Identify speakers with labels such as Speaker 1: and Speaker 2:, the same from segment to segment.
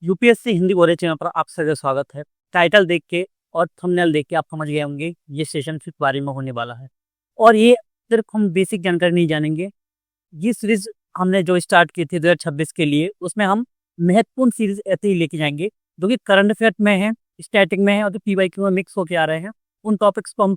Speaker 1: UPSC Hindi बोले channel पर आप सभी का स्वागत है। टाइटल देख के और थंबनेल देख के आप समझ गए होंगे ये सेशन किस बारे में होने वाला है। और ये सिर्फ हम बेसिक जानकारी नहीं जानेंगे। ये सीरीज हमने जो स्टार्ट की थी 2026 के लिए, उसमें हम महत्वपूर्ण सीरीज ऐसे ही लेके जाएंगे जो कि करंट अफेयर में है, स्टैटिक में है और जो पीवाईक्यू में मिक्स होके आ रहे हैं। उन टॉपिक्स को हम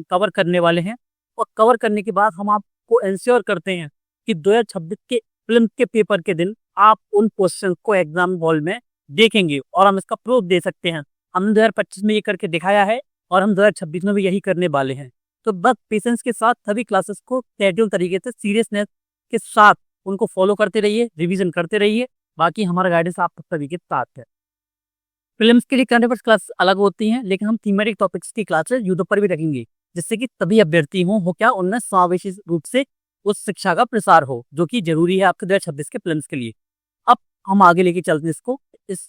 Speaker 1: कवर करने वाले हैं और कवर करने के बाद हम आपको इंश्योर करते हैं कि 2026 के फिल्म के पेपर के दिन आप उन क्वेश्चन को एग्जाम हॉल में देखेंगे और हम इसका प्रूफ दे सकते हैं। हमने 2025 में ये करके दिखाया है और हम 2026 में भी यही करने वाले हैं। तो बस पेशेंस के साथ सभी क्लासेस को शेड्यूल तरीके से सीरियसनेस के साथ उनको फॉलो करते रहिए, रिवीजन करते रहिए। बाकी हमारा गाइडेंस आप सभी के साथ है। फिल्म्स के लिए करंट अफेयर्स क्लास अलग होती हैं, लेकिन हम थीमेटिक टॉपिक्स की क्लासेस यूट्यूब पर भी रखेंगे, जिससे कि सभी अभ्यर्थी हो क्या उनमें समावेशी रूप से उस शिक्षा का प्रसार हो जो कि जरूरी है आपके 2026 के फिल्म्स के लिए। अब हम आगे लेके चलते हैं इसको। इस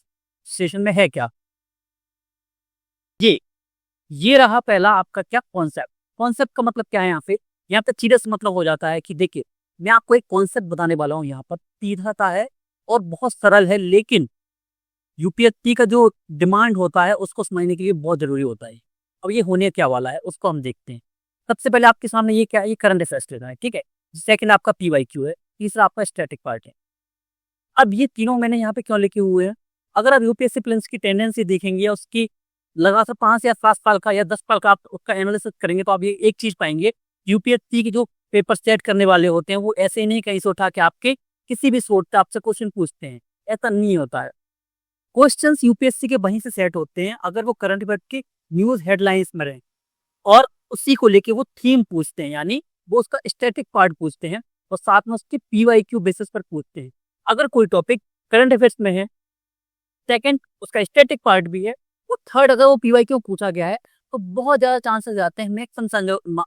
Speaker 1: सेशन में है क्या, ये रहा पहला आपका क्या कॉन्सेप्ट। कॉन्सेप्ट का मतलब क्या है यहाँ पे सीरियस मतलब हो जाता है कि देखिए मैं आपको एक कॉन्सेप्ट बताने वाला हूँ। यहाँ पर सीधा सा है और बहुत सरल है, लेकिन यूपीएससी का जो डिमांड होता है उसको समझने के लिए बहुत जरूरी होता है। अब ये होने क्या वाला है उसको हम देखते हैं। सबसे पहले आपके सामने ये क्या है, ये करंट अफेयर्स लेना है, ठीक है। सेकंड आपका पीवाईक्यू है, तीसरा आपका स्टैटिक पार्ट है। अब ये तीनों मैंने यहाँ पे क्यों लिखे हुए हैं, अगर आप यूपीएससी प्रीलिम्स की टेंडेंसी देखेंगे, उसकी लगातार 5 या 7 साल का या 10 साल का आप उसका एनालिसिस करेंगे, तो आप ये एक चीज पाएंगे, यूपीएससी के जो पेपर सेट करने वाले होते हैं वो ऐसे ही नहीं कहीं से उठा के आपके किसी भी सोर्स से आपसे क्वेश्चन पूछते हैं। ऐसा नहीं होता है। क्वेश्चंस यूपीएससी के वहीं से सेट होते हैं अगर वो करंट अफेयर की न्यूज हेडलाइंस में रहे और उसी को लेके वो थीम पूछते हैं, यानी वो उसका स्टैटिक पार्ट पूछते हैं और साथ में उसके पीवाईक्यू बेसिस पर पूछते हैं। अगर कोई टॉपिक करंट अफेयर्स में है, सेकंड उसका स्टैटिक पार्ट भी है, वो थर्ड अगर वो पीवाईक्यू पूछा गया है, तो बहुत ज्यादा चांसेस आते हैं, मैक्सिमम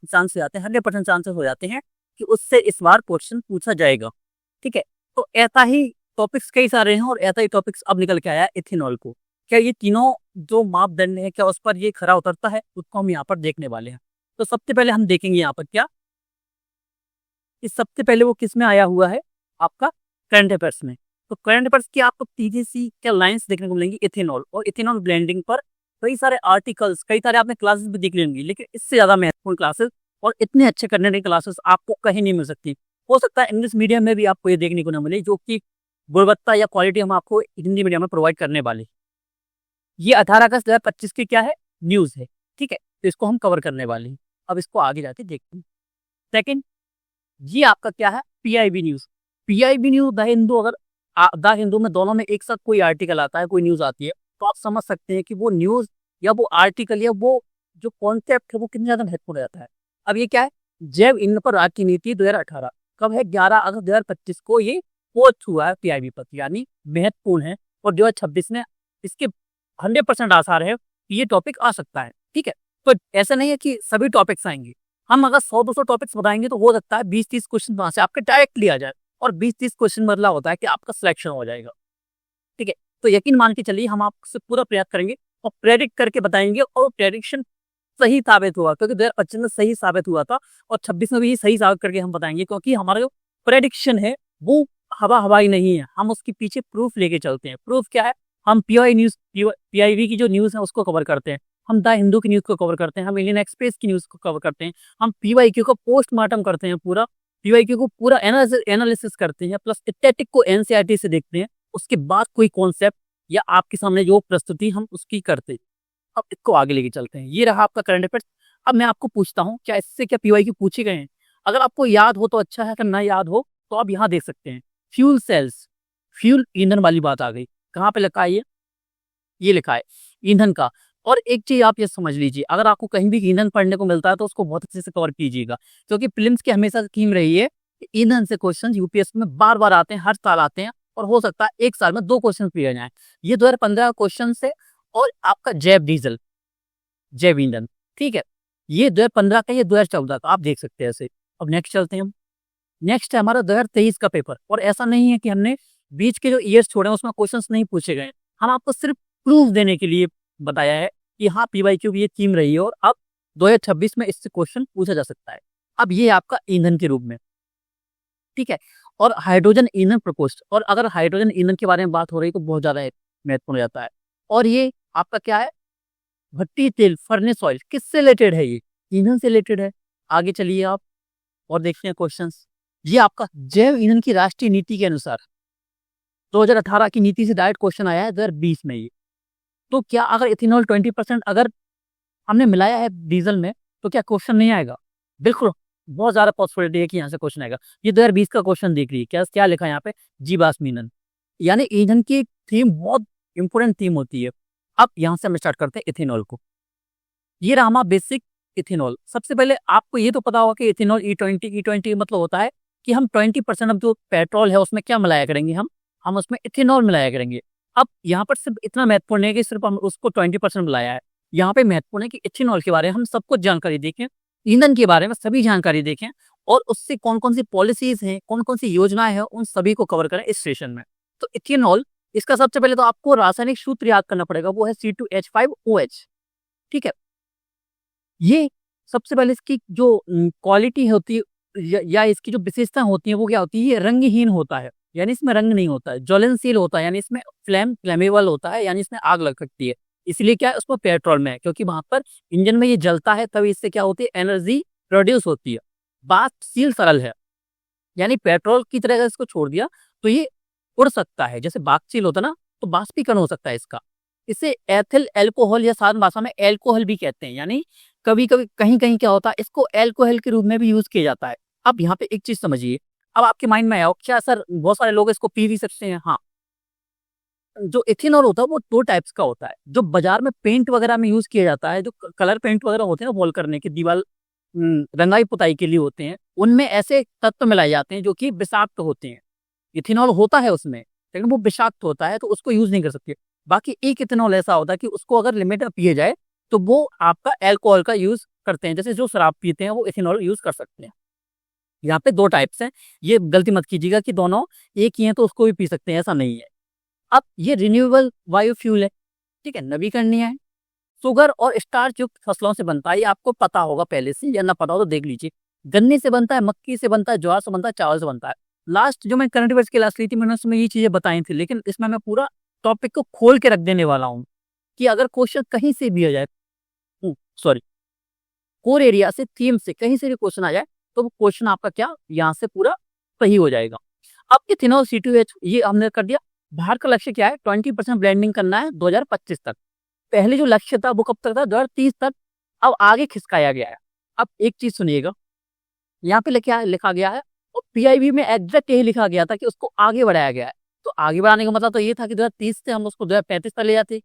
Speaker 1: चांसेस आते हैं, 100% चांसेस हो जाते हैं कि उससे इस बार क्वेश्चन पूछा जाएगा। ठीक है, तो ऐसा ही टॉपिक्स कई सारे हैं और ऐसा ही टॉपिक्स अब निकल के आया है इथेनॉल को। क्या ये तीनों जो मापदंड है क्या उस पर ये खरा उतरता है, उसको हम यहाँ पर देखने वाले हैं। तो सबसे पहले हम देखेंगे यहाँ पर क्या, इस सबसे पहले वो किस में आया हुआ है, आपका करंट अफेयर्स में। तो करंट अफेयर्स की आपको सीधी सी क्या लाइंस देखने को मिलेंगी इथेनॉल और इथेनॉल ब्लेंडिंग पर कई सारे आर्टिकल्स, कई सारे आपने क्लासेस भी देख लेंगी, लेकिन इससे ज्यादा महत्वपूर्ण क्लासेस और इतने अच्छे करने की क्लासेस आपको कहीं नहीं मिल सकती। हो सकता है इंग्लिश मीडियम में भी आपको ये देखने को ना मिले, जो कि गुणवत्ता या क्वालिटी हम आपको हिंदी मीडियम में प्रोवाइड करने वाले। ये 18 अगस्त 2025 की क्या है, न्यूज है, ठीक है। तो इसको हम कवर करने वाले हैं। अब इसको आगे जाके देखते हैं। सेकेंड, ये आपका क्या है, PIB news. PIB news, the Hindu, अगर द हिंदू में दोनों में एक साथ कोई आर्टिकल आता है, कोई न्यूज आती है, तो आप समझ सकते हैं कि वो न्यूज या वो आर्टिकल या वो जो कॉन्सेप्ट है वो कितना ज्यादा महत्वपूर्ण रहता है। अब ये क्या है, जैव ईंधन पर राज्य की नीति 2018, कब है, 11 अगस्त 2025 को ये पोस्ट हुआ है पीआईबी पर, यानी महत्वपूर्ण है। और 2026 में इसके 100% आसार है कि ये टॉपिक आ सकता है, ठीक है। तो ऐसा नहीं है कि सभी टॉपिक्स आएंगे। हम अगर 100-200 टॉपिक्स बताएंगे तो हो सकता है 20-30 क्वेश्चन वहां से आपके डायरेक्ट लिया जाए, और 20-30 क्वेश्चन मतलब होता है कि आपका सिलेक्शन हो जाएगा, ठीक है। तो यकीन मान के चलिए हम आपसे पूरा प्रयास करेंगे और प्रेडिक्ट करके बताएंगे, और प्रेडिक्शन सही साबित हुआ, क्योंकि 2025 में सही साबित हुआ था और 26 में भी सही साबित करके हम बताएंगे, क्योंकि हमारा जो प्रेडिक्शन है वो हवाई नहीं है, हम उसके पीछे प्रूफ लेके चलते हैं। प्रूफ क्या है, हम पीआईबी की जो न्यूज है उसको कवर करते हैं, हम द हिंदू की न्यूज को कवर करते हैं, हम इंडियन एक्सप्रेस की न्यूज को कवर करते हैं, हम पीवाईक्यू को पोस्टमार्टम करते हैं, पूरा पीवाईक्यू को पूरा एनालिसिस करते हैं, प्लस स्टैटिक को एनसीईआरटी से देखते हैं। उसके बाद कोई कॉन्सेप्ट या आपके सामने जो प्रस्तुति हम उसकी करते हैं। अब इसको आगे लेके चलते हैं। ये रहा आपका करंट अफेयर्स। अब मैं आपको पूछता हूँ, क्या इससे क्या पीवाईक्यू पूछे गए हैं? अगर आपको याद हो तो अच्छा है, अगर ना याद हो तो आप यहाँ देख सकते हैं, फ्यूल सेल्स, फ्यूल ईंधन वाली बात आ गई। कहाँ पे लिखा है ये लिखा है ईंधन का। और एक चीज आप ये समझ लीजिए, अगर आपको कहीं भी ईंधन पढ़ने को मिलता है तो उसको बहुत अच्छे से कवर कीजिएगा, क्योंकि प्रीलिम्स की हमेशा थीम रही है कि ईंधन से क्वेश्चन यूपीएससी में बार बार आते हैं, हर साल आते हैं, और हो सकता है एक साल में 2 क्वेश्चन पूछे जाए। ये 2015 क्वेश्चन से, और आपका जैव डीजल, जैव ईंधन, ठीक है, ये 2015 का, ये 2014 का, आप देख सकते हैं ऐसे। अब नेक्स्ट चलते हैं हम। नेक्स्ट है हमारा 2023 का पेपर, और ऐसा नहीं है कि हमने बीच के जो ईयर्स छोड़े उसमें क्वेश्चंस नहीं पूछे गए, हम आपको सिर्फ प्रूफ देने के लिए बताया है कि हाँ पीवाईक्यू की ये थीम रही है और अब 2026 में इससे क्वेश्चन पूछा जा सकता है। अब ये आपका ईंधन के रूप में, ठीक है। और हाइड्रोजन ईंधन प्रकोष्ठ, और अगर हाइड्रोजन ईंधन के बारे में बात हो रही तो बहुत ज्यादा महत्वपूर्ण हो जाता है। और ये आपका क्या है, भट्टी तेल, फर्नेस ऑयल, किससे रिलेटेड है ये, ईंधन से रिलेटेड है। आगे चलिए आप और देखते हैं क्वेश्चंस। ये आपका जैव ईंधन की राष्ट्रीय नीति के अनुसार 2018 की नीति से डायरेक्ट क्वेश्चन आया है 2020 में ये। तो क्या अगर इथेनॉल 20% अगर हमने मिलाया है डीजल में तो क्या क्वेश्चन नहीं आएगा? बिल्कुल, बहुत ज्यादा पॉसिबिलिटी है कि यहाँ से क्वेश्चन आएगा। ये 2020 का क्वेश्चन देख लीजिए, क्या क्या लिखा है यहाँ पे, जीवाश्म ईंधन, यानी ईंधन की थीम बहुत इंपोर्टेंट थीम होती है। अब यहाँ से हम स्टार्ट करते हैं इथेनॉल को। ये रहा हमारा बेसिक इथेनॉल। सबसे पहले आपको ये तो पता होगा कि इथेनॉल E20 मतलब होता है कि हम 20% अब जो पेट्रोल है उसमें क्या मिलाया करेंगे, हम उसमें इथेनॉल मिलाया करेंगे। अब यहाँ पर सिर्फ इतना महत्वपूर्ण है कि सिर्फ हम उसको 20% मिलाया है। यहाँ पे महत्वपूर्ण है कि इथेनॉल के बारे में हम सब कुछ जानकारी देखें, ईंधन के बारे में सभी जानकारी देखें, और उससे कौन कौन सी पॉलिसीज हैं, कौन कौन सी योजनाएं हैं, उन सभी को कवर करें इस सेशन में। तो इथेनॉल, इसका सबसे पहले तो आपको रासायनिक सूत्र याद करना पड़ेगा, वो है C2H5OH। ठीक है, ये सबसे पहले इसकी जो क्वालिटी होती है या इसकी जो विशेषता होती है वो क्या होती है, ये रंगहीन होता है, यानी इसमें रंग नहीं होता है, ज्वलनशील होता है, यानी इसमें फ्लेमेबल होता है, यानी इसमें आग लग सकती है। इसलिए क्या है, उसमें पेट्रोल में है, क्योंकि वहां पर इंजन में ये जलता है, तभी इससे क्या होती है, एनर्जी प्रोड्यूस होती है। वाष्पशील तरल है, यानी पेट्रोल की तरह अगर इसको छोड़ दिया तो ये उड़ सकता है, जैसे वाष्पशील होता ना, तो वाष्पीकरण हो सकता है इसका। इसे एथिल एल्कोहल या साधारण भाषा में एल्कोहल भी कहते हैं, यानी कभी कभी कहीं कहीं क्या होता है, इसको एल्कोहल के रूप में भी यूज किया जाता है। अब यहाँ पे एक चीज समझिए, अब आपके माइंड में आओ, क्या सर बहुत सारे लोग इसको पी भी सकते हैं? हाँ, जो इथेनॉल होता है वो दो टाइप्स का होता है। जो बाजार में पेंट वगैरह में यूज किया जाता है, जो कलर पेंट वगैरह होते हैं ना, वॉल करने के, दीवार रंगाई पुताई के लिए होते हैं, उनमें ऐसे तत्व मिलाए जाते हैं जो कि विषाक्त होते हैं। इथेनॉल होता है उसमें, लेकिन वो विषाक्त होता है, तो उसको यूज नहीं कर सकते। बाकी एक इथेनॉल ऐसा होता है कि उसको अगर लिमिट में पिए जाए तो वो आपका एल्कोहल का यूज करते हैं, जैसे जो शराब पीते हैं वो इथेनॉल यूज कर सकते हैं। यहाँ पे दो टाइप्स हैं, ये गलती मत कीजिएगा कि दोनों एक ही हैं तो उसको भी पी सकते हैं, ऐसा नहीं है। अब ये रिन्यूएबल बायोफ्यूल है, ठीक है, नवीकरणीय है, शुगर और स्टार्च युक्त फसलों से बनता है। ये आपको पता होगा पहले से, या ना पता हो तो देख लीजिए। गन्ने से बनता है, मक्की से बनता है, ज्वार से बनता है, चावल से बनता है। लास्ट जो मैं करंट अफेयर्स की क्लास ली थी, मैंने उसमें ये चीजें बताई थी, लेकिन इसमें मैं पूरा टॉपिक को खोल के रख देने वाला हूँ कि अगर क्वेश्चन कहीं से भी आ जाए, सॉरी, कोर एरिया से, थीम से, कहीं से भी क्वेश्चन आ जाए तो वो क्वेश्चन आपका क्या यहाँ से पूरा सही हो जाएगा। अब इथेनॉल C2H ये हमने कर दिया। भारत का लक्ष्य क्या है, 20% ब्लेंडिंग करना है 2025 तक। पहले जो लक्ष्य था वो कब तक था, 2030 तक। अब आगे खिसकाया गया है। अब एक चीज सुनिएगा, यहाँ पे लिखा गया है, और PIB में एग्जैक्ट यही लिखा गया था कि उसको आगे बढ़ाया गया है। तो आगे बढ़ाने का मतलब तो ये था कि 2030 से हम उसको 2035 तक ले जाते,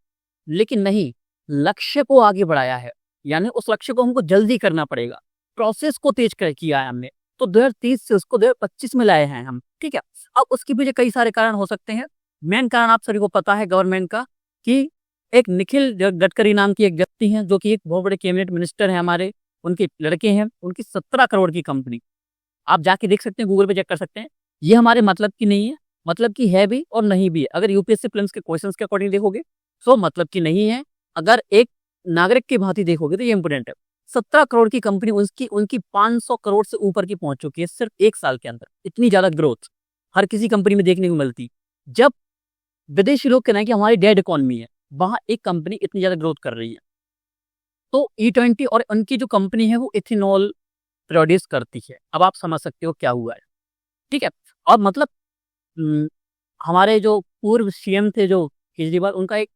Speaker 1: लेकिन नहीं, लक्ष्य को आगे बढ़ाया है, यानी उस लक्ष्य को हमको जल्दी करना पड़ेगा, प्रोसेस को तेज कर किया है हमने। तो 2030 से उसको 2025 में लाए हैं हम, ठीक है। अब उसके पीछे कई सारे कारण हो सकते हैं। मेन कारण आप सभी को पता है गवर्नमेंट का, कि एक निखिल गडकरी नाम की एक व्यक्ति हैं, जो कि एक बहुत बड़े कैबिनेट मिनिस्टर हैं हमारे, उनके लड़के हैं, उनकी 17 करोड़ की कंपनी, आप जाके देख सकते हैं, गूगल पे चेक कर सकते हैं। ये हमारे मतलब की नहीं है, मतलब की है भी और नहीं भी है। अगर यूपीएससी प्रीलिम्स के क्वेश्चंस के अकॉर्डिंग देखोगे तो मतलब की नहीं है, अगर एक नागरिक की भांति देखोगे तो ये इंपोर्टेंट है। 17 करोड़ की कंपनी, उनकी 500 करोड़ से ऊपर की पहुंच चुकी है सिर्फ एक साल के अंदर। इतनी ज्यादा ग्रोथ हर किसी कंपनी में देखने को मिलती। जब विदेशी लोग कहना है कि हमारी डेड इकोनॉमी है, वहां एक कंपनी इतनी ज्यादा ग्रोथ कर रही है। तो E20 और उनकी जो कंपनी है वो इथेनॉल प्रोड्यूस करती है। अब आप समझ सकते हो क्या हुआ है, ठीक है। और मतलब हमारे जो पूर्व CM थे जो केजरीवाल, उनका एक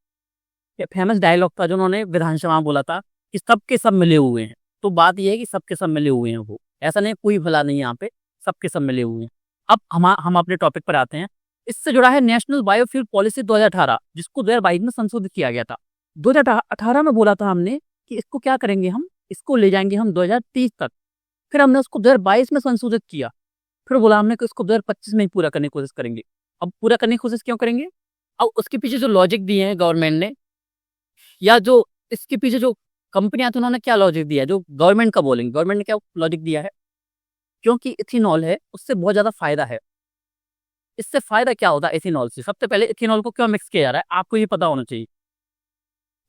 Speaker 1: फेमस डायलॉग था जो उन्होंने विधानसभा में बोला था कि सबके सब मिले हुए हैं। तो बात यह है कि सबके सब मिले हुए हैं, वो ऐसा नहीं, कोई भला नहीं, यहाँ पे सबके सब मिले हुए हैं। अब हम अपने टॉपिक पर आते हैं। इससे जुड़ा है नेशनल बायोफ्यूल पॉलिसी 2018, जिसको 2022 में संशोधित किया गया था। 2018 में बोला था हमने कि इसको क्या करेंगे, हम इसको ले जाएंगे हम 2030 तक। फिर हमने उसको 2022 में संशोधित किया, फिर बोला हमने कि इसको 2025 में ही पूरा करने की कोशिश करेंगे। अब पूरा करने की कोशिश क्यों करेंगे, अब उसके पीछे जो लॉजिक दिए हैं गवर्नमेंट ने, या जो इसके पीछे जो कंपनियां थी उन्होंने क्या लॉजिक दिया है, जो गवर्नमेंट का बोलेंगे, गवर्नमेंट ने क्या लॉजिक दिया है, क्योंकि इथेनॉल है उससे बहुत ज्यादा फायदा है। इससे फायदा क्या होता है इथेनॉल से, सबसे पहले इथेनॉल को क्यों मिक्स किया जा रहा है आपको ये पता होना चाहिए।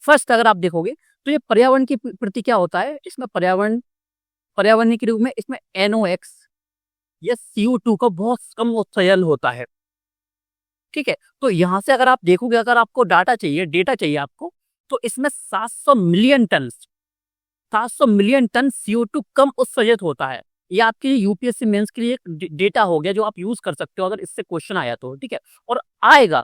Speaker 1: फर्स्ट अगर आप देखोगे तो ये पर्यावरण के प्रति क्या होता है, इसमें पर्यावरण के रूप में इसमें NOx या CO2 का बहुत कम उत्सर्जन होता है। ठीक है। तो यहाँ से अगर आप देखोगे, अगर आपको डेटा चाहिए आपको, तो इसमें 700 मिलियन टन CO2 कम उत्सर्जित होता है। ये आपके यूपीएससी मेंस के लिए एक डेटा हो गया जो आप यूज कर सकते हो अगर इससे क्वेश्चन आया तो, ठीक है। और आएगा,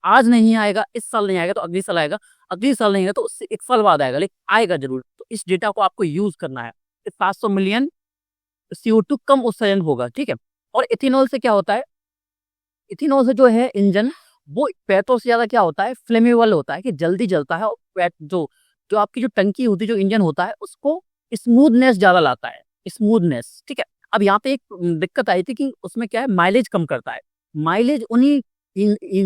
Speaker 1: आज नहीं आएगा, इस साल नहीं आएगा तो अगले साल आएगा, अगले साल नहीं आएगा तो उससे 1 साल बाद आएगा, लेकिन आएगा जरूर। तो इस डेटा को आपको यूज करना है। 700 मिलियन CO2 कम उत्सर्जन होगा, ठीक है। और इथेनॉल से क्या होता है, इथेनॉल से जो है इंजन, वो पेट्रोल से ज्यादा क्या होता है, फ्लेमेबल होता है, कि जल्दी जलता है। और जो आपकी जो टंकी होती है, जो इंजन होता है, उसको स्मूथनेस ज्यादा लाता है, स्मूथनेस, ठीक है। अब यहाँ पे एक दिक्कत आई थी कि उसमें क्या है, माइलेज कम करता है। माइलेज उन्हीं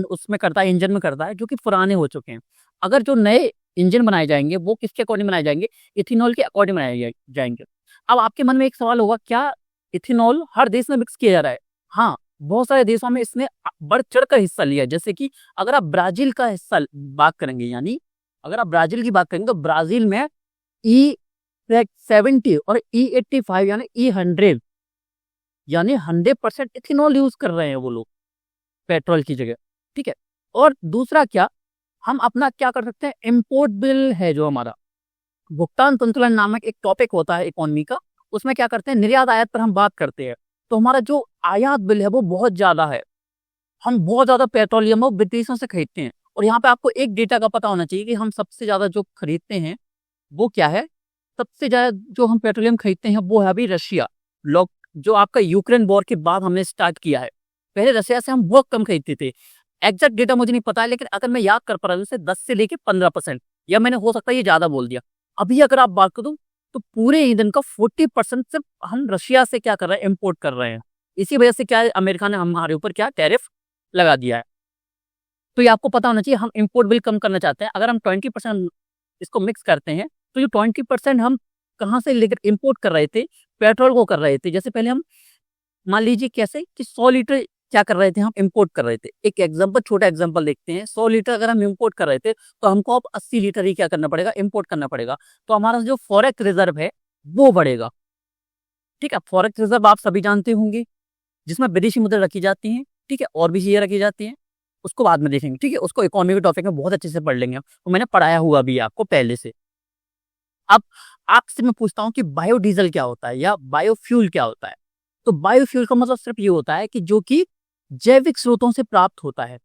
Speaker 1: उसमें करता है, इंजन में करता है, जो कि पुराने हो चुके हैं। अगर जो नए इंजन बनाए जाएंगे वो किसके अकॉर्डिंग बनाए जाएंगे, इथेनॉल के अकॉर्डिंग बनाए जाएंगे। अब आपके मन में एक सवाल होगा, क्या इथेनॉल हर देश में मिक्स किया जा रहा है? हाँ, बहुत सारे देशों में इसने बढ़ चढ़ कर हिस्सा लिया है। जैसे कि अगर आप ब्राजील का हिस्सा बात करेंगे, यानी अगर आप ब्राजील की बात करेंगे तो ब्राजील में E70 और E85 यानी E100 यानी 100% इथेनॉल यूज कर रहे हैं वो लोग पेट्रोल की जगह, ठीक है। और दूसरा क्या, हम अपना क्या कर सकते हैं, इम्पोर्ट बिल है जो हमारा भुगतान संतुलन नामक एक टॉपिक होता है इकोनॉमी का, उसमें क्या करते हैं, निर्यात आयात पर हम बात करते हैं। तो हमारा जो आयात बिल है वो बहुत ज्यादा है, हम बहुत ज्यादा पेट्रोलियम और विदेशों से खरीदते हैं। और यहाँ पे आपको एक डेटा का पता होना चाहिए कि हम सबसे ज्यादा जो खरीदते हैं वो क्या है, सबसे ज्यादा जो हम पेट्रोलियम खरीदते हैं वो है अभी रशिया। लोग जो आपका यूक्रेन वॉर के बाद हमने स्टार्ट किया है, पहले रशिया से हम बहुत कम खरीदते थे। एग्जैक्ट डेटा मुझे नहीं पता है, लेकिन अगर मैं याद कर पा रहा हूँ 10 से लेके 15%, या मैंने हो सकता है ये ज्यादा बोल दिया। अभी अगर आप बात करूँ तो पूरे ईंधन का 40% सिर्फ हम रशिया से क्या कर रहे हैं, इम्पोर्ट कर रहे हैं। इसी वजह से क्या है, अमेरिका ने हमारे ऊपर क्या टैरिफ लगा दिया है। तो ये आपको पता होना चाहिए, हम इम्पोर्ट बिल कम करना चाहते हैं। अगर हम 20% इसको मिक्स करते हैं तो जो 20% हम कहाँ से लेकर इम्पोर्ट कर रहे थे, पेट्रोल को कर रहे थे। जैसे पहले हम मान लीजिए कैसे कि 100 लीटर क्या कर रहे थे, हम इंपोर्ट कर रहे थे। एक एग्जांपल, छोटा एग्जांपल देखते हैं। 100 लीटर अगर हम इंपोर्ट कर रहे थे तो हमको अब 80 लीटर ही क्या करना पड़ेगा, इंपोर्ट करना पड़ेगा। तो हमारा जो फॉरेक्स रिजर्व है वो बढ़ेगा, ठीक है। फॉरेक्स रिजर्व आप सभी जानते होंगे, जिसमें विदेशी मुद्रा रखी जाती है, ठीक है, और भी चीजें रखी जाती हैं, उसको बाद में देखेंगे, ठीक है। उसको इकोनॉमी के टॉपिक में बहुत अच्छे से पढ़ लेंगे, तो मैंने पढ़ाया हुआ भी है आपको पहले से। अब आपसे मैं पूछता हूँ कि बायोडीजल क्या होता है या बायोफ्यूल क्या होता है। तो बायोफ्यूल का मतलब सिर्फ ये होता है कि जो कि जैविक स्रोतों से प्राप्त होता है,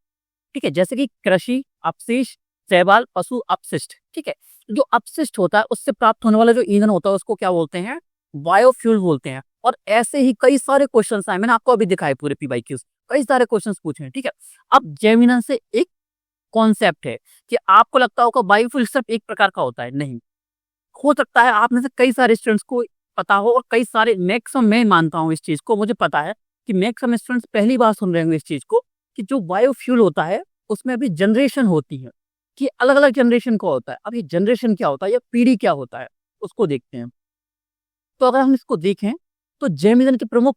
Speaker 1: ठीक है। जैसे कि कृषि अपशिष्ट, शैवाल, पशु अपशिष्ट, ठीक है। जो अपशिष्ट होता है उससे प्राप्त होने वाला जो ईंधन होता है उसको क्या बोलते हैं, बायोफ्यूल बोलते हैं। और ऐसे ही कई सारे क्वेश्चन आए, मैंने आपको अभी दिखाए पूरे PYQs, कई सारे क्वेश्चन पूछे हैं, ठीक है। अब जैव ईंधन से एक कॉन्सेप्ट है कि आपको लगता होगा बायोफ्यूल सिर्फ एक प्रकार का होता है, नहीं। हो सकता है आप में से कई सारे स्टूडेंट्स को पता हो, और कई सारे मैक्सिमम, मैं मानता हूँ इस चीज को, मुझे पता है कि मैक्सिमम स्टूडेंट्स पहली बार सुन रहे होंगे इस चीज को, कि जो बायोफ्यूल होता है उसमें अभी जनरेशन होती है, कि अलग अलग जनरेशन का होता है। अब ये जनरेशन क्या होता है या पीढ़ी क्या होता है उसको देखते हैं। तो अगर हम इसको देखें तो जैव ईंधन के प्रमुख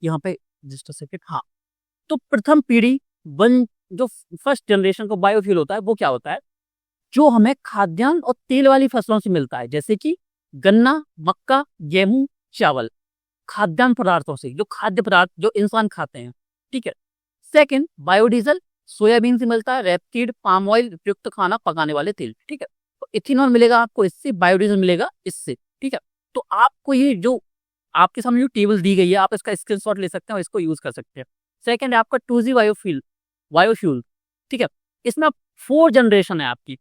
Speaker 1: यहाँ पे, जस्ट सेकेंड, हाँ। तो प्रथम पीढ़ी वन, जो फर्स्ट जनरेशन का बायोफ्यूल होता है वो क्या होता है, जो हमें खाद्यान्न और तेल वाली फसलों से मिलता है, जैसे कि गन्ना, मक्का, गेहूं, चावल, खाद्यान्न पदार्थों से, जो खाद्य पदार्थ जो इंसान खाते हैं, ठीक है। सेकंड, बायोडीजल सोयाबीन से मिलता है, रेपसीड, पाम ऑयल, उपयुक्त खाना पकाने वाले तेल, ठीक है। तो इथेनॉल मिलेगा आपको इससे, बायोडीजल मिलेगा इससे, ठीक है। तो आपको ये जो आपके सामने जो टेबल दी गई है, आप इसका स्क्रीनशॉट ले सकते हैं और इसको यूज कर सकते हैं। सेकंड है आपका 2G बायोफ्यूल, ठीक है। इसमें 4 जनरेशन है आपकी।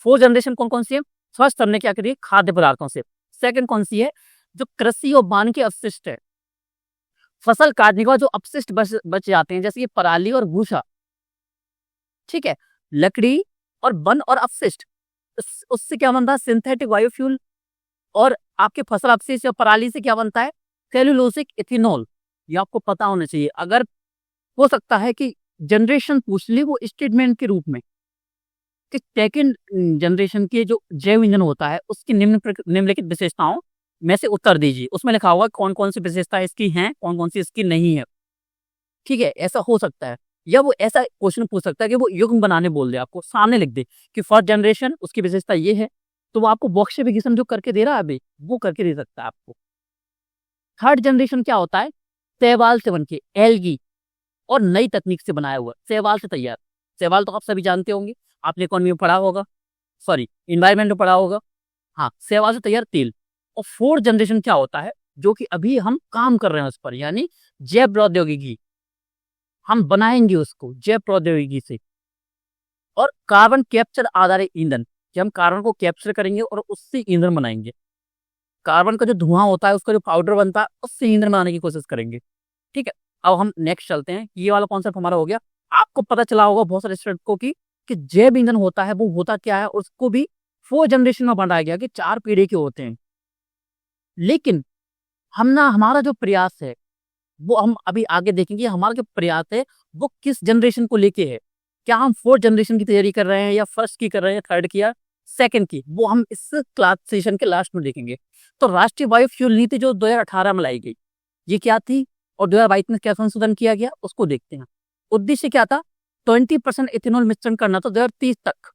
Speaker 1: 4 जनरेशन कौन कौन सी है, फर्स्ट हमने क्या करी, खाद्य पदार्थों से। सेकंड कौन सी है, जो कृषि और वानिकी के अपशिष्ट है, फसल काटने के बाद जो अपशिष्ट बच जाते हैं, जैसे कि पराली और भूसा, ठीक है, लकड़ी और वन और अपशिष्ट, उससे क्या बनता है, सिंथेटिक बायोफ्यूल। और आपके फसल अपशिष्ट या पराली से क्या बनता है, सेल्यूलोसिक इथेनॉल। ये आपको पता होना चाहिए। अगर हो सकता है कि जनरेशन पूछ ली वो स्टेटमेंट के रूप में, कि सेकेंड जनरेशन के जो जैव ईंधन होता है उसकी निम्नलिखित विशेषताओं में से उत्तर दीजिए। उसमें लिखा होगा कौन कौन सी विशेषता इसकी हैं, कौन कौन सी इसकी नहीं है, ठीक है। ऐसा हो सकता है, या वो ऐसा क्वेश्चन पूछ सकता है कि वो युग्म बनाने बोल दे, आपको सामने लिख दे कि फर्स्ट जनरेशन उसकी विशेषता ये है, तो वो आपको बॉक्सिफिकेशन जो करके दे रहा है अभी, वो करके दे सकता है आपको। थर्ड जनरेशन क्या होता है, शैवाल से बनके, एल्गी और नई तकनीक से बनाया हुआ, शैवाल से तैयार। शैवाल तो आप सभी जानते होंगे, आपने इकोनॉमी में पढ़ा होगा, सॉरी इन्वायरमेंट में पढ़ा होगा। हाँ, शैवाल से तैयार तेल। और 4th जनरेशन क्या होता है, जो कि अभी हम काम कर रहे हैं उस पर, यानी जैव प्रौद्योगिकी, हम बनाएंगे उसको जैव प्रौद्योगिकी से। और कार्बन कैप्चर आधारित ईंधन, कि हम कार्बन को कैप्चर करेंगे और उससे ईंधन बनाएंगे। कार्बन का जो धुआं होता है, उसका जो पाउडर बनता है, उससे ईंधन बनाने की कोशिश करेंगे। ठीक है, अब हम नेक्स्ट चलते हैं। ये वाला कॉन्सेप्ट हमारा हो गया। आपको पता चला होगा बहुत सारे स्टूडेंट को कि जैव ईंधन होता है वो होता क्या है, उसको भी 4 जनरेशन में बांटा गया कि 4 पीढ़ी के होते हैं। लेकिन हमारा जो प्रयास है वो हम अभी आगे देखेंगे, हमारा जो प्रयास है वो किस जनरेशन को लेके है। क्या हम 4th जनरेशन की तैयारी कर रहे हैं, या फर्स्ट की कर रहे हैं, थर्ड की या सेकंड की, वो हम इस क्लास सेशन के लास्ट में देखेंगे। तो राष्ट्रीय बायोफ्यूल नीति जो 2018 में लाई गई, ये क्या थी और 2022 में क्या संशोधन किया गया, उसको देखते हैं। उद्देश्य क्या था, 20% इथेनॉल मिश्रण करना था 2030 तक।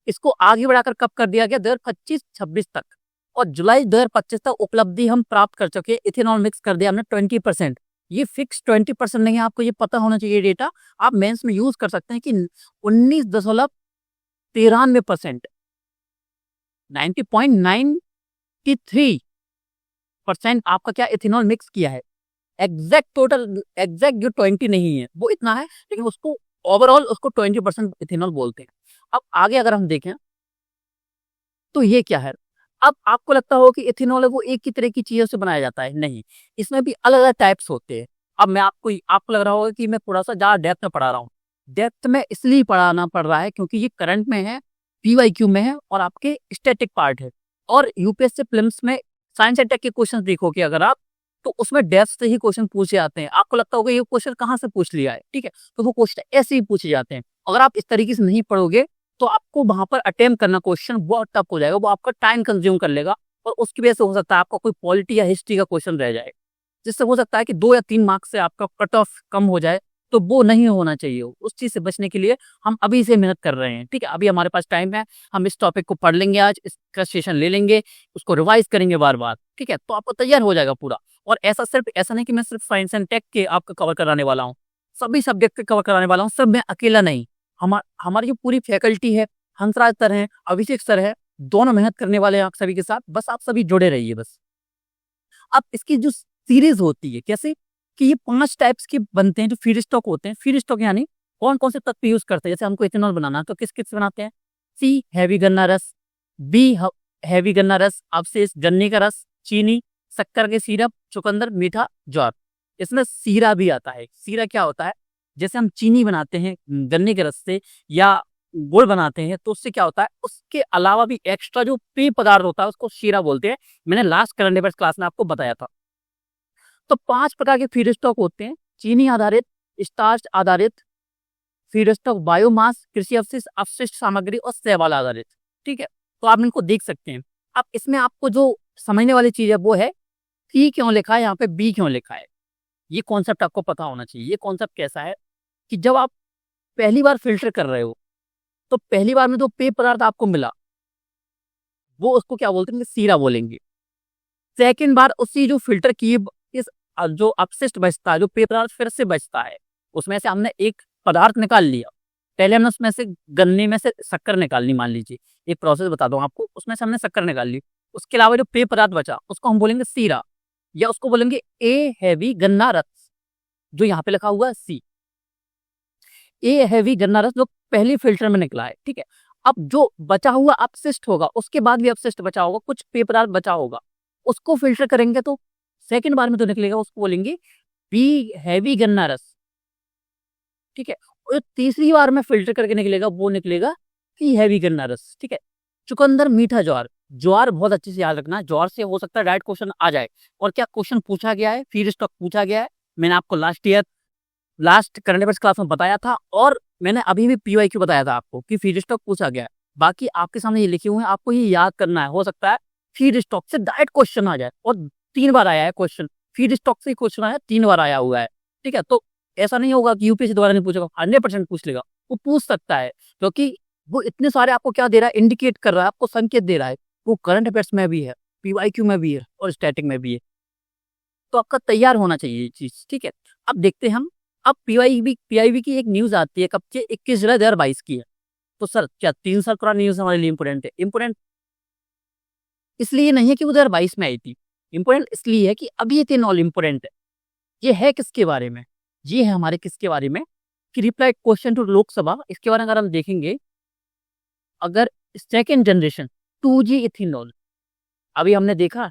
Speaker 1: इसको आगे बढ़ाकर कब कर दिया गया, 2025-26 तक। और जुलाई 2025 तक उपलब्धि हम प्राप्त कर चुके। इथेनॉल मिक्स कर दिया हमने 20%। ये फिक्स 20% नहीं है, आपको ये पता होना चाहिए डेटा। आप मेंस में यूज कर सकते हैं कि 19.93%, 90.93% आपका क्या इथेनॉल मिक्स किया है। एग्जैक्ट टोटल, एग्जैक्ट जो 20 नहीं है वो इतना है, लेकिन उसको ओवरऑल उसको 20% इथेनॉल बोलते हैं। अब आगे अगर हम देखें तो ये क्या है। अब आपको लगता हो कि इथेनॉल है वो एक ही तरह की चीजों से बनाया जाता है, नहीं, इसमें भी अलग अलग टाइप्स होते हैं। अब मैं आपको लग रहा होगा कि मैं थोड़ा सा ज्यादा डेप्थ में पढ़ा रहा हूँ। डेप्थ में इसलिए पढ़ाना पड़ रहा है क्योंकि ये करंट में है, पीवाईक्यू में है और आपके स्टैटिक पार्ट है। और यूपीएससी प्रीलिम्स में साइंस एंड टेक के क्वेश्चन देखोगे अगर आप, तो उसमें डेप्थ से ही क्वेश्चन पूछे जाते हैं। आपको लगता होगा ये क्वेश्चन कहाँ से पूछ लिया है, ठीक है, तो वो क्वेश्चन ऐसे ही पूछे जाते हैं। अगर आप इस तरीके से नहीं पढ़ोगे तो आपको वहां पर अटेम्प्ट करना क्वेश्चन बहुत टफ हो जाएगा, वो आपका टाइम कंज्यूम कर लेगा। और उसकी वजह से हो सकता है आपका कोई पॉलिटी या हिस्ट्री का क्वेश्चन रह जाए, जिससे हो सकता है कि 2 या 3 मार्क्स से आपका कट ऑफ कम हो जाए। तो वो नहीं होना चाहिए। उस चीज से बचने के लिए हम अभी से मेहनत कर रहे हैं, ठीक है। अभी हमारे पास टाइम है, हम इस टॉपिक को पढ़ लेंगे, आज इसका सेशन ले लेंगे, उसको रिवाइज करेंगे बार बार, ठीक है, तो आपको तैयार हो जाएगा पूरा। और ऐसा नहीं कि मैं सिर्फ साइंस एंड टेक के आपको कवर कराने वाला हूँ, सभी सब्जेक्ट के कवर कराने वाला हूँ, सब मैं अकेला नहीं। हमारी जो पूरी फैकल्टी है, हंसराज सर है, अभिषेक सर है, दोनों मेहनत करने वाले हैं आप सभी के साथ। बस आप सभी जुड़े रहिए बस। अब इसकी जो सीरीज होती है कैसे, कि ये 5 टाइप्स के बनते हैं जो फीड स्टॉक होते हैं। फीड स्टॉक यानी कौन कौन से तत्व यूज करते हैं। जैसे हमको इथेनॉल बनाना है तो किस किस से बनाते हैं। सी हैवी गन्ना रस, बी हैवी गन्ना रस, अवशेष गन्ने का रस, चीनी, शक्कर के सिरप, चुकंदर, मीठा, ज्वार। इसमें सीरा भी आता है। सीरा क्या होता है, जैसे हम चीनी बनाते हैं गन्ने के रस से या गुड़ बनाते हैं, तो उससे क्या होता है, उसके अलावा भी एक्स्ट्रा जो पेय पदार्थ होता है उसको शीरा बोलते हैं। मैंने लास्ट करंट अफेयर्स क्लास में आपको बताया था। तो 5 प्रकार के फीड स्टॉक होते हैं। चीनी आधारित, स्टार्च आधारित फीड स्टॉक, बायोमास, कृषि अवशिष्ट, अपशिष्ट सामग्री और शैवाल आधारित, ठीक है। तो आप इनको देख सकते हैं। अब इसमें आपको जो समझने वाली चीज है वो है सी क्यों लिखा है यहाँ पे, बी क्यों लिखा है। ये कॉन्सेप्ट आपको पता होना चाहिए। ये कॉन्सेप्ट कैसा है कि जब आप पहली बार फिल्टर कर रहे हो, तो पहली बार में जो पेय पदार्थ आपको मिला वो उसको क्या बोलते हैं, सीरा बोलेंगे। सेकंड बार उसी जो फिल्टर की इस जो अपशिष्ट बचता है, जो पेय पदार्थ फिर से बचता है, उसमें से हमने एक पदार्थ निकाल लिया। पहले हमने उसमें से गन्ने में से शक्कर निकालनी, मान लीजिए एक प्रोसेस बता दूं आपको, उसमें से हमने शक्कर निकाल ली। उसके अलावा जो पेय पदार्थ बचा उसको हम बोलेंगे सीरा, या उसको बोलेंगे ए हैवी गन्ना रस, जो यहाँ पे लिखा हुआ है सी। ए हैवी गन्ना रस जो पहली फिल्टर में निकला है, ठीक है। अब जो बचा हुआ अपशिष्ट होगा, उसके बाद भी अपशिष्ट बचा होगा, कुछ पेय पदार्थ बचा होगा, उसको फिल्टर करेंगे तो सेकंड बार में जो निकलेगा उसको बोलेंगे बी हैवी गन्ना रस, ठीक है। और तीसरी बार में फिल्टर करके निकलेगा वो निकलेगा सी हैवी गन्ना रस, ठीक है। चुकंदर, मीठा ज्वार। ज्वार बहुत अच्छे से याद रखना, ज्वार से हो सकता है डायरेक्ट क्वेश्चन आ जाए। और क्या क्वेश्चन पूछा गया है, फीड स्टॉक पूछा गया है। मैंने आपको लास्ट करंट अफेयर्स क्लास में बताया था, और मैंने अभी भी पीवाईक्यू बताया था आपको कि फीड स्टॉक पूछा गया है। बाकी आपके सामने ये लिखे हुए हैं, आपको ये याद करना है। हो सकता है फीड स्टॉक से डायरेक्ट क्वेश्चन आ जाए, और 3 बार आया है क्वेश्चन, फीड स्टॉक से क्वेश्चन आया 3 बार आया हुआ है, ठीक है। तो ऐसा नहीं होगा कि यूपीएससी दोबारा नहीं पूछेगा, 100% पूछ लेगा। वो पूछ सकता है क्योंकि वो इतने सारे आपको क्या दे रहा है, इंडिकेट कर रहा है, आपको संकेत दे रहा है। वो करंट अफेयर्स में भी है, पीवाईक्यू में भी है, और स्टैटिक में भी है। तो आपका तैयार होना चाहिए ये चीज, ठीक है। अब देखते हैं हम अब पीआईबी की एक न्यूज आती है कब से, 21 जुलाई 2022 की है। तो सर क्या 3 साल पुरानी न्यूज हमारे लिए इंपोर्टेंट है? इंपोर्टेंट इसलिए नहीं है कि वो 2022 में आई थी, इंपोर्टेंट इसलिए है कि अभी ये 3 इम्पोर्टेंट है। ये है किसके बारे में? ये है हमारे किसके बारे में कि रिप्लाई क्वेश्चन टू लोकसभा। इसके बारे में अगर हम देखेंगे, अगर सेकेंड जनरेशन 2G इथेनॉल अभी हमने देखा,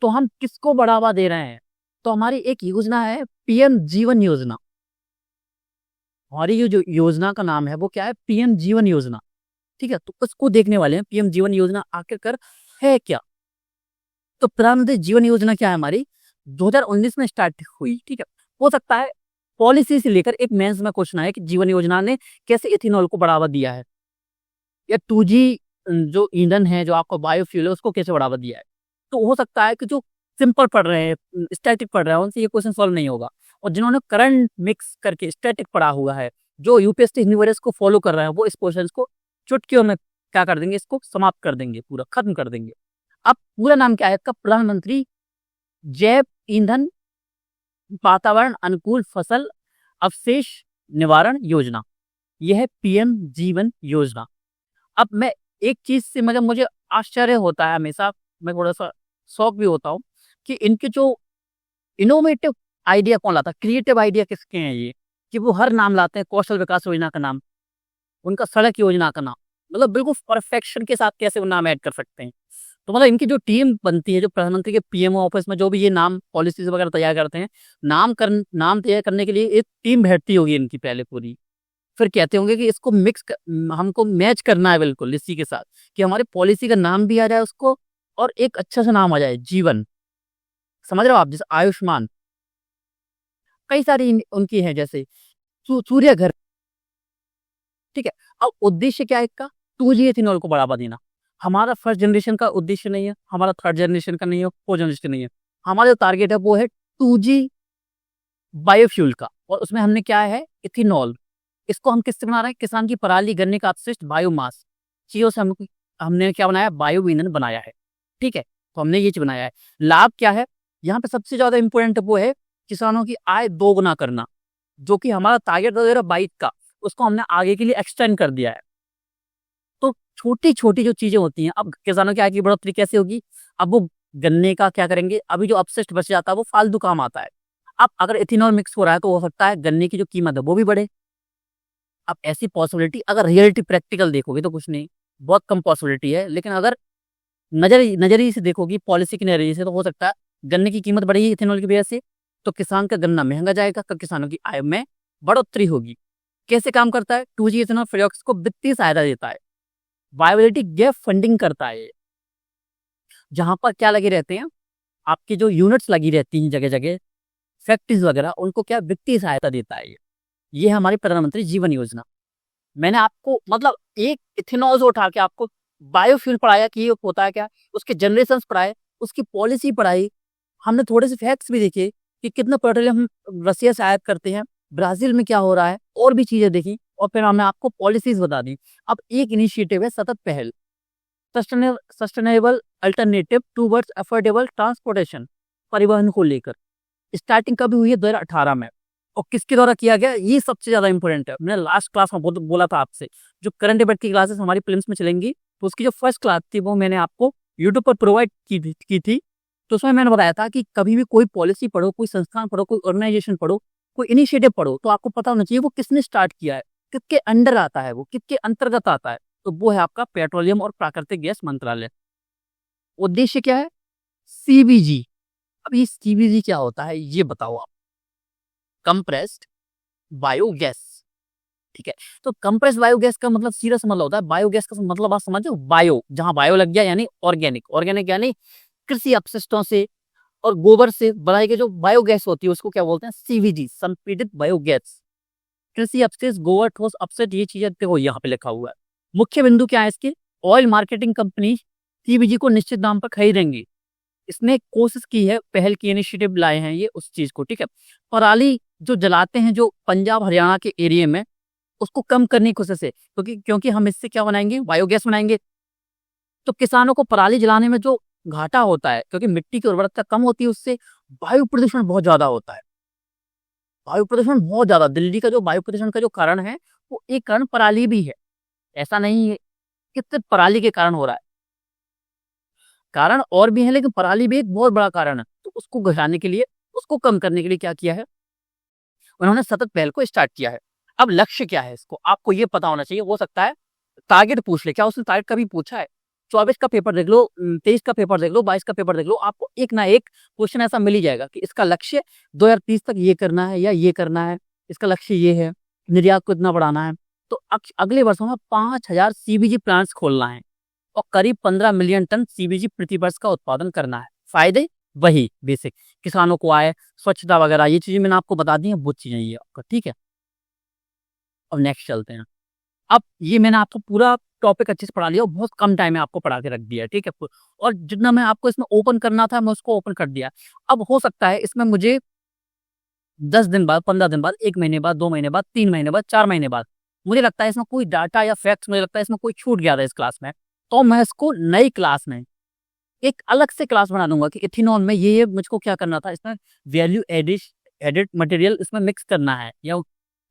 Speaker 1: तो हम किसको बढ़ावा दे रहे हैं? तो हमारी एक योजना है पीएम जीवन योजना। हमारी ये जो योजना का नाम है वो क्या है? पीएम जीवन योजना। ठीक है, तो उसको देखने वाले हैं पीएम जीवन योजना आखिरकार है क्या। तो प्रधानमंत्री जीवन योजना क्या है? हमारी 2019 में स्टार्ट हुई। ठीक है, हो सकता है पॉलिसी से लेकर एक मेंस में क्वेश्चन आया कि जीवन योजना ने कैसे इथेनॉल को बढ़ावा दिया है, या 2G जो ईंधन है, जो आपका बायोफ्यूल है, उसको कैसे बढ़ावा दिया है। तो हो सकता है कि जो सिंपल पढ़ रहे हैं, स्टैटिक पढ़ रहे हैं, उनसे ये क्वेश्चन सॉल्व नहीं होगा। और जिन्होंने करंट मिक्स करके स्टैटिक पढ़ा हुआ है, जो यूपीएससी यूनिवर्स को फॉलो कर रहे हैं, वो इस क्वेश्चन को चुटकियों में क्या कर देंगे, इसको समाप्त कर देंगे, पूरा खत्म कर देंगे। अब पूरा नाम क्या है इसका? प्रधानमंत्री जैव ईंधन वातावरण अनुकूल फसल अवशेष निवारण योजना। यह है पीएम जीवन योजना। अब मैं एक चीज से मतलब मुझे आश्चर्य होता है हमेशा, मैं थोड़ा सा शौक भी होता हूँ कि इनके जो इनोवेटिव आइडिया कौन लाता है, क्रिएटिव आइडिया किसके हैं ये, कि वो हर नाम लाते हैं, कौशल विकास योजना का नाम, उनका सड़क योजना का नाम, मतलब बिल्कुल परफेक्शन के साथ कैसे वो नाम ऐड कर सकते हैं। तो मतलब इनकी जो टीम बनती है, जो प्रधानमंत्री के पीएमओ ऑफिस में जो भी ये नाम पॉलिसीज वगैरह तैयार करते हैं, नाम तैयार करने के लिए एक टीम बैठती होगी इनकी पहले पूरी। फिर कहते होंगे कि इसको हमको मैच करना है बिल्कुल इसी के साथ, कि हमारी पॉलिसी का नाम भी आ जाए उसको, और एक अच्छा सा नाम आ जाए, जीवन। समझ रहे हो आप? जैसे आयुष्मान, कई सारी उनकी है, जैसे सूर्य घर। ठीक है, अब उद्देश्य क्या है इसका? 2G इथेनॉल को बढ़ावा देना। हमारा फर्स्ट जनरेशन का उद्देश्य नहीं है, हमारा थर्ड जनरेशन का नहीं है, फोर्थ जनरेशन नहीं है। हमारा जो टारगेट है वो है 2G बायोफ्यूल का, और उसमें हमने क्या है? इथेनॉल। इसको हम किससे बना रहे हैं? किसान की पराली, गन्ने का अपशिष्ट, बायोमास चीजों से हमने क्या बनाया? बायो ईंधन बनाया है। ठीक है, तो हमने ये चीज बनाया है। लाभ क्या है यहाँ पे? सबसे ज्यादा इंपॉर्टेंट वो है किसानों की आय दोगुना करना, जो कि हमारा टारगेट 2022 का, उसको हमने आगे के लिए एक्सटेंड कर दिया है। तो छोटी छोटी जो चीजें होती हैं, अब किसानों की आय की बढ़ोतरी कैसे होगी? अब वो गन्ने का क्या करेंगे? अभी जो अपशिष्ट बच जाता है वो फालतू काम आता है। अब अगर इथेनॉल मिक्स हो रहा है तो हो सकता है गन्ने की जो कीमत है वो भी बढ़े। अब ऐसी पॉसिबिलिटी, अगर रियलिटी प्रैक्टिकल देखोगे तो कुछ नहीं, बहुत कम पॉसिबिलिटी है, लेकिन अगर नजरिए से देखोगी, पॉलिसी के नजरिए से, तो हो सकता है गन्ने की कीमत बढ़ेगी इथेनॉल की वजह से, तो किसान का गन्ना महंगा जाएगा, तो किसानों की आय में बढ़ोतरी होगी। कैसे काम करता है? 2G इथेनॉल प्रोजेक्ट्स को वित्तीय सहायता देता है, वायबिलिटी गैप फंडिंग करता है। जहां पर क्या लगे रहते हैं, आपकी जो यूनिट्स लगी रहती हैं जगह जगह, फैक्ट्रीज वगैरह, उनको क्या वित्तीय सहायता देता है। ये है हमारी प्रधानमंत्री जीवन योजना। मैंने आपको मतलब एक इथेनॉल से उठा के आपको बायोफ्यूल पढ़ाया कि ये होता है क्या, उसके जनरेशन पढ़ाए, उसकी पॉलिसी पढ़ाई, हमने थोड़े से फैक्ट्स भी देखे कि कितना पेट्रोलियम हम रसिया से आयात करते हैं, ब्राजील में क्या हो रहा है, और भी चीजें देखी, और फिर हमने आपको पॉलिसीज बता दी। अब एक इनिशिएटिव है सतत पहल, sustainable alternative towards affordable transportation, परिवहन को लेकर। स्टार्टिंग कभी हुई है? 2018 में। और किसके द्वारा किया गया? ये सबसे ज्यादा इंपॉर्टेंट है। मैंने लास्ट क्लास में बोला था आपसे, जो करंट अफेयर की क्लासेस हमारी प्रीलिम्स में चलेंगी, तो उसकी जो फर्स्ट क्लास थी वो मैंने आपको यूट्यूब पर प्रोवाइड की थी। तो उसमें मैंने बताया था कि कभी भी कोई पॉलिसी पढ़ो, कोई संस्थान पढ़ो, कोई ऑर्गेनाइजेशन पढ़ो, कोई इनिशिएटिव पढ़ो, तो आपको पता होना चाहिए वो किसने स्टार्ट किया है, किसके अंडर आता है, वो किसके अंतर्गत आता है। तो वो है आपका पेट्रोलियम और प्राकृतिक गैस मंत्रालय। उद्देश्य क्या है? CBG। अब ये CBG क्या होता है ये बताओ आप? Compressed biogas. ठीक है, तो कंप्रेस्ड बायोगैस का मतलब सीधा सा मतलब होता है, बायोगैस का मतलब आप समझो, बायो, जहां बायो लग गया यानी ऑर्गेनिक, ऑर्गेनिक यानी कृषि अपशिष्टों से और गोबर से बनाई गई जो बायोगैस होती है उसको क्या बोलते हैं? CBG, संपीड़ित बायोगैस। कृषि अपशिष्ट, गोबर, ठोस अपशिष्ट, ये चीजें देखो यहाँ पे लिखा हुआ है। मुख्य बिंदु क्या है इसके? ऑयल मार्केटिंग कंपनी CBG को निश्चित दाम पर खरीदेंगी। इसने कोशिश की है, पहल की, इनिशिएटिव लाए हैं ये उस चीज को। ठीक है, पराली जो जलाते हैं जो पंजाब हरियाणा के एरिया में, उसको कम करने की कोशिश है, क्योंकि हम इससे क्या बनाएंगे? बायोगैस बनाएंगे। तो किसानों को पराली जलाने में जो घाटा होता है, क्योंकि मिट्टी की उर्वरकता कम होती है, उससे वायु प्रदूषण बहुत ज्यादा होता है। वायु प्रदूषण बहुत ज्यादा, दिल्ली का जो वायु प्रदूषण का जो कारण है वो एक कारण पराली भी है। ऐसा नहीं है कि सिर्फ पराली के कारण हो रहा है, कारण और भी है, लेकिन पराली भी एक बहुत बड़ा कारण है। तो उसको घटाने के लिए, उसको कम करने के लिए क्या किया है, उन्होंने सतत पहल को स्टार्ट किया है। अब लक्ष्य क्या है इसको आपको ये पता होना चाहिए। हो सकता है टारगेट पूछ ले, क्या उसने टारगेट कभी पूछा है? 24 का पेपर देख लो, 23 का पेपर देख लो, 22 का पेपर देख लो, आपको एक ना एक क्वेश्चन ऐसा मिल ही जाएगा कि इसका लक्ष्य 2030 तक ये करना है या ये करना है, इसका लक्ष्य ये है, निर्यात को इतना बढ़ाना है। तो अगले वर्षों में 5000 सीबीजी प्लांट्स खोलना है और करीब 15 मिलियन टन सीबीजी प्रति वर्ष का उत्पादन करना है। फायदे वही बेसिक, किसानों को आए, स्वच्छता वगैरह, ये चीजें मैंने आपको बता दी है, बहुत चीजें ये आपका, ठीक है। अब नेक्स्ट चलते हैं। अब ये मैंने आपको पूरा टॉपिक अच्छे से पढ़ा लिया और बहुत कम टाइम में आपको पढ़ा के रख दिया, ठीक है। और जितना मैं आपको इसमें ओपन करना था मैं उसको ओपन कर दिया। अब हो सकता है इसमें मुझे 10 दिन बाद, 15 दिन बाद, 1 महीने बाद, 2 महीने बाद, 3 महीने बाद, 4 महीने बाद मुझे लगता है इसमें कोई डाटा या फैक्ट्स, मुझे लगता है इसमें कोई छूट गया था इस क्लास में, तो मैं इसको नई क्लास में एक अलग से क्लास बना दूंगा कि इथेनॉल में ये मुझको क्या करना था, इसमें वैल्यू एडिड मटेरियल इसमें मिक्स करना है या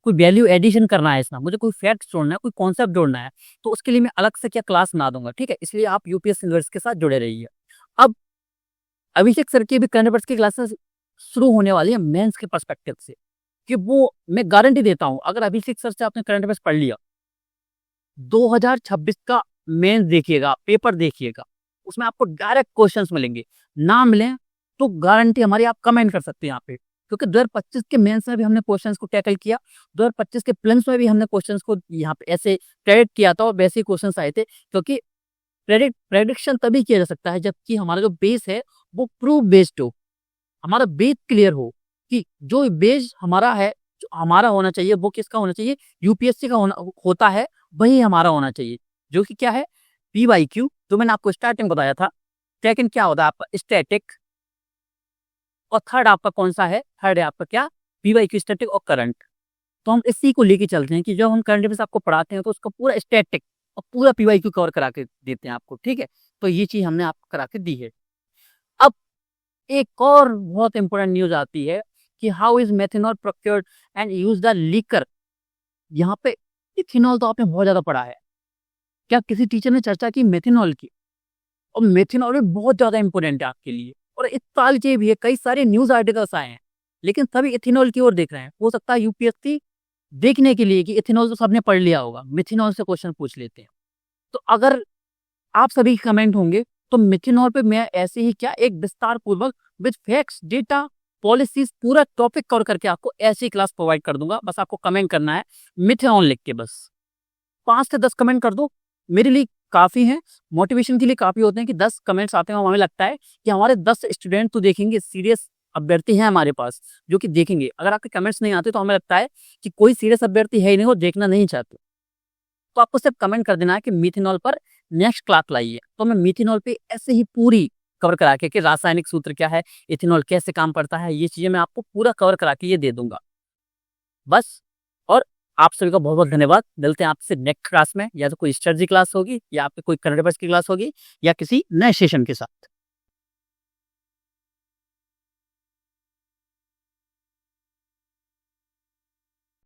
Speaker 1: कोई वैल्यू एडिशन करना है, इसमें मुझे कोई फैक्ट जोड़ना है, कोई कॉन्सेप्ट जोड़ना है, तो उसके लिए मैं अलग से क्या क्लास बना दूंगा, ठीक है। इसलिए आप यूपीएससी यूनिवर्सिटी के साथ जुड़े रहिए। अब अभिषेक सर की भी करंट अफेयर्स की क्लासेस शुरू होने वाली है मेंस के पर्सपेक्टिव से, कि वो मैं गारंटी देता हूं, अगर अभिषेक सर से आपने करंट अफेयर्स पढ़ लिया, 2026 का मेंस देखिएगा, पेपर देखिएगा, उसमें आपको डायरेक्ट क्वेश्चंस मिलेंगे। ना मिले तो गारंटी हमारी, आप कमेंट कर सकते हैं यहाँ पे, क्योंकि 2025 के मेंस में भी हमने क्वेश्चंस को टैकल किया, 2025 के प्रीलिम्स में भी हमने क्वेश्चंस को यहाँ पे ऐसे प्रेडिक्ट किया था और वैसे ही क्वेश्चंस आए थे। क्योंकि प्रेडिक्शन तभी किया जा सकता है जबकि हमारा जो बेस है वो प्रूफ बेस्ड हो, हमारा बेस क्लियर हो कि जो बेस हमारा है, जो हमारा होना चाहिए वो किसका होना चाहिए, यूपीएससी का होता है, वही हमारा होना चाहिए, जो कि क्या है, पीवाईक्यू, जो मैंने आपको स्टार्टिंग बताया था। सेकंड क्या होता है आपका, स्टैटिक, और थर्ड आपका कौन सा है, थर्ड है आपका क्या, पीवाईक्यू, स्टैटिक और करंट। तो हम इसी को लेके चलते हैं कि जब हम करंट अफेयर्स आपको पढ़ाते हैं तो उसका पूरा स्टैटिक और पूरा पीवाईक्यू कवर करा के देते हैं आपको, ठीक है। तो ये चीज हमने आपको करा के दी है। अब एक और बहुत इंपॉर्टेंट न्यूज आती है कि how is methanol procured and use the liquor. यहाँ पे इथेनॉल तो आपने बहुत ज्यादा पढ़ा है, क्या किसी टीचर ने चर्चा की मेथेनॉल की? और मेथेनॉल भी बहुत ज्यादा इंपॉर्टेंट है आपके लिए, और इस साल के भी है, कई सारे न्यूज आर्टिकल्स आए हैं, लेकिन सभी इथेनॉल की ओर देख रहे हैं। हो सकता है यूपीएससी देखने के लिए कि इथेनॉल तो सबने पढ़ लिया होगा, मिथेनॉल से क्वेश्चन पूछ लेते हैं। तो अगर आप सभी कमेंट होंगे तो मिथेनॉल पे मैं ऐसे ही क्या एक विस्तार पूर्वक विद फैक्ट्स, डेटा, पॉलिसीज, पूरा टॉपिक कवर करके आपको ऐसी क्लास प्रोवाइड कर दूंगा। बस आपको कमेंट करना है मिथेनॉल लिख के, बस 5 से 10 कमेंट कर दो, मेरे लिए काफी है, मोटिवेशन के लिए काफी होते हैं कि 10 कमेंट्स आते हैं। हमें लगता है कि हमारे 10 स्टूडेंट तो देखेंगे, सीरियस अभ्यर्थी हैं हमारे पास जो कि देखेंगे। अगर आपके कमेंट्स नहीं आते तो हमें लगता है कि कोई सीरियस अभ्यर्थी है ही नहीं, वो देखना नहीं चाहते। तो आपको सिर्फ कमेंट कर देना है कि मिथेनॉल पर नेक्स्ट क्लास लाइए, तो मैं मिथेनॉल पे ऐसे ही पूरी कवर करा के कि रासायनिक सूत्र क्या है, इथेनॉल कैसे काम करता है, ये चीजें मैं आपको पूरा कवर करा के ये दे दूंगा बस। और आप सभी का बहुत बहुत धन्यवाद। मिलते हैं आपसे नेक्स्ट क्लास में, या तो कोई स्ट्रेटजी क्लास होगी, या आपके कोई करंट अफेयर्स की क्लास होगी, या किसी नए सेशन के साथ।